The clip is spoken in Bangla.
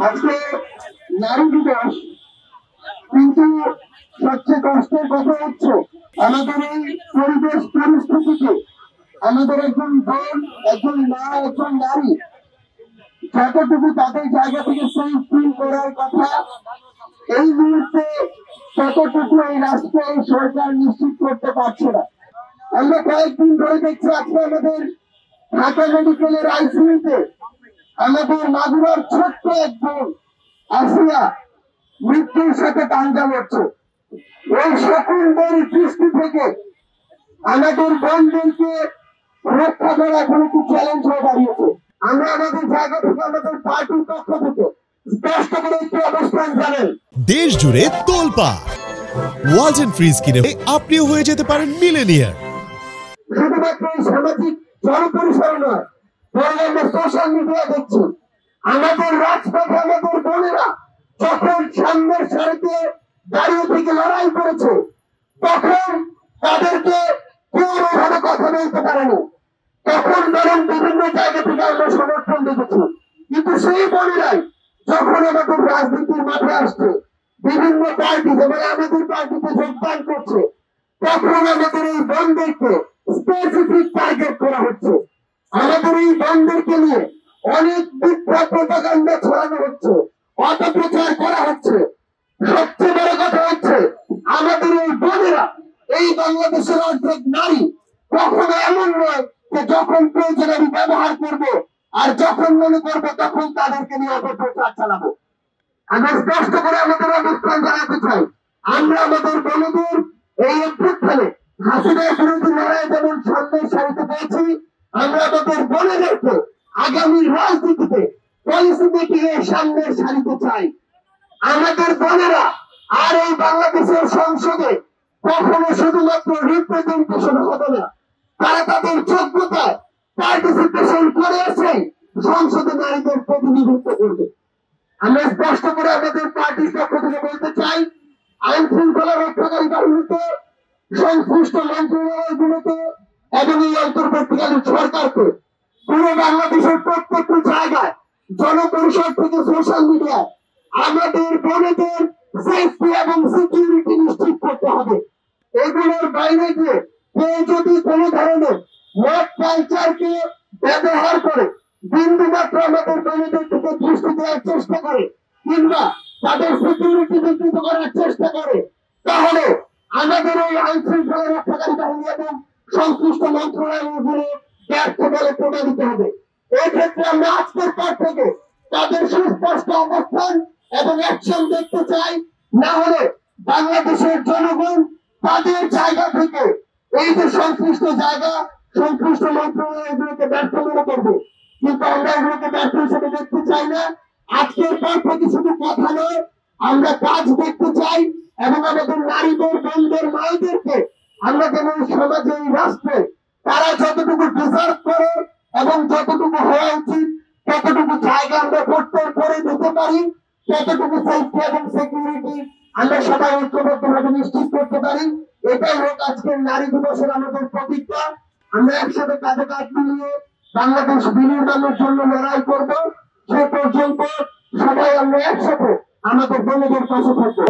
আজকে নারী দিবস, কিন্তু সবচেয়ে কষ্টের কথা হচ্ছে আমাদের এই পরিবেশ পরিস্থিতিতে আমাদের একজন বোন, একজন মা, একজন নারী যতটুকু তাদের জায়গা থেকে সেফ ফিল করার কথা এই মুহূর্তে ততটুকু এই রাষ্ট্রে এই সরকার নিশ্চিত করতে পারছে না। আমরা কয়েকদিন ধরে দেখছি আজকে আমাদের ঢাকা মেডিকেলের আইসিইউতে আমাদের মাগুরার ছোট্ট এক বোন আসিয়া মৃত্যুর সাথে টাঙ্গা লড়ছে। ওই সকলের দৃষ্টি থেকে আমাদের বোনদেরকে রক্ষা করা এখন একটু চ্যালেঞ্জ হয়ে দাঁড়িয়েছে। আমরা আমাদের জায়গা থেকে আমাদের পার্টির পক্ষ থেকে স্পষ্ট করে একটি অবস্থান জানেন। দেশ জুড়ে তোলপাড় ওয়ালটন ফ্রিজ কিনে আপনিও হয়ে যেতে পারেন মিলেনিয়ার। শুধুমাত্র সামাজিক জনপরিসর নয়, বরং আমরা সোশ্যাল মিডিয়া দেখছি আমাদের রাজপথে আমাদের বোনেরা যখন সামনের সারিতে দাঁড়িয়ে থেকে লড়াই করেছে তখন তাদেরকে কোনোভাবে কথা বলতে পারেনি, তখন বরং বিভিন্ন জায়গা থেকে আমরা সমর্থন দেখেছি। কিন্তু সেই বোনেরাই যখন আমাদের রাজনীতির মাঠে আসছে, বিভিন্ন পার্টি যেমন আমাদের পার্টিতে যোগদান করছে, তখন আমাদের এই বোনদেরকে স্পেসিফিক টার্গেট করা হচ্ছে। আমাদের এই বোনদেরকে নিয়ে অনেক মিথ্যা প্রপাগান্ডা ছড়ানো হচ্ছে, অপপ্রচার করা হচ্ছে। সবচেয়ে বড় কথা হচ্ছে আমাদের এই বোনেরা, এই বাংলাদেশের অর্ধেক নারী, কখনো এমন নয় যে যখন প্রয়োজন আমি ব্যবহার করবো আর যখন মনে করবো তখন তাদেরকে নিয়ে অপপ্রচার চালাবো। আমরা স্পষ্ট করে আমাদের অবস্থান জানাতে চাই, আমরা আমাদের বোনদের এই অভ্যুত্থানে হাসিনার বিরোধী লড়াই যেমন সামনের সারিতে পেয়েছি, আমরা আমাদের বোনেদেরকে আগামী রাজনীতিতে পলিসি মিটিংয়ে সামনের সারিতে চাই। আমাদের বোনেরা আর এই বাংলাদেশের সংসদে কখনো শুধুমাত্র রিপ্রেজেন্টেশন হবে না, তারা তাদের যোগ্যতায় পার্টিসিপেশন করে এসে সংসদে নারীদের প্রতিনিধিত্ব করবে। আমরা স্পষ্ট করে আমাদের পার্টির পক্ষ থেকে বলতে চাই, আইন শৃঙ্খলা রক্ষাকারী বাহিনীতে, সংশ্লিষ্ট মন্ত্রণালয়গুলোতে এবং এই অন্তর্বর্তীকালীন সরকারকে পুরো বাংলাদেশের প্রত্যেকটি জায়গায় জনপরিষদ থেকে সোশ্যাল মিডিয়ায় আমাদের বোনেদের সেফটি এবং সিকিউরিটি নিশ্চিত করতে হবে। এগুলোর বাইরে গিয়ে কেউ যদি কোনো ধরনের মদ কালচারকে ব্যবহার করে বিন্দু মাত্র আমাদের বোনেদের থেকে দৃষ্টি দেওয়ার চেষ্টা করে কিংবা তাদের সিকিউরিটি বিকৃত করার চেষ্টা করে, তাহলে আমাদের এই আইন শৃঙ্খলা রক্ষাকারী বাহিনী এবং সংশ্লিষ্ট মন্ত্রণালয়গুলো ব্যর্থ বলে প্রমাণিত হবে। এক্ষেত্রে আমরা আজকের পর থেকে তাদের সুস্পষ্ট অবস্থান এবং অ্যাকশন দেখতে চাই। না হলে বাংলাদেশের জনগণ তাদের জায়গা থেকে এই যে সংশ্লিষ্ট জায়গা, সংশ্লিষ্ট মন্ত্রণালয়গুলোকে ব্যর্থ মনে করবে, কিন্তু আমরা এগুলোকে ব্যর্থ হিসেবে দেখতে চাই না। আজকের পর থেকে শুধু কথা নয়, আমরা কাজ দেখতে চাই এবং আমাদের নারীদের, বোনদের, মায়েদেরকে আমরা যেন সমাজে, এই রাষ্ট্রে তারা যতটুকু ডিজার্ভ করে এবং যতটুকু হওয়া উচিত ততটুকু জায়গা আমরা করতে করে দিতে পারি, ততটুকু সেফটি এবং সিকিউরিটি আমরা সবাই ঐক্যবদ্ধভাবে নিশ্চিত করতে পারি। এটাই হোক আজকের নারী দিবসের আমাদের প্রতিজ্ঞা। আমরা একসাথে কাঁধে কাঁধ মিলিয়ে বাংলাদেশ বিনির্মাণের জন্য লড়াই করব। সে পর্যন্ত সবাই আমরা একসাথে আমাদের বোনদের পাশে থাকবো।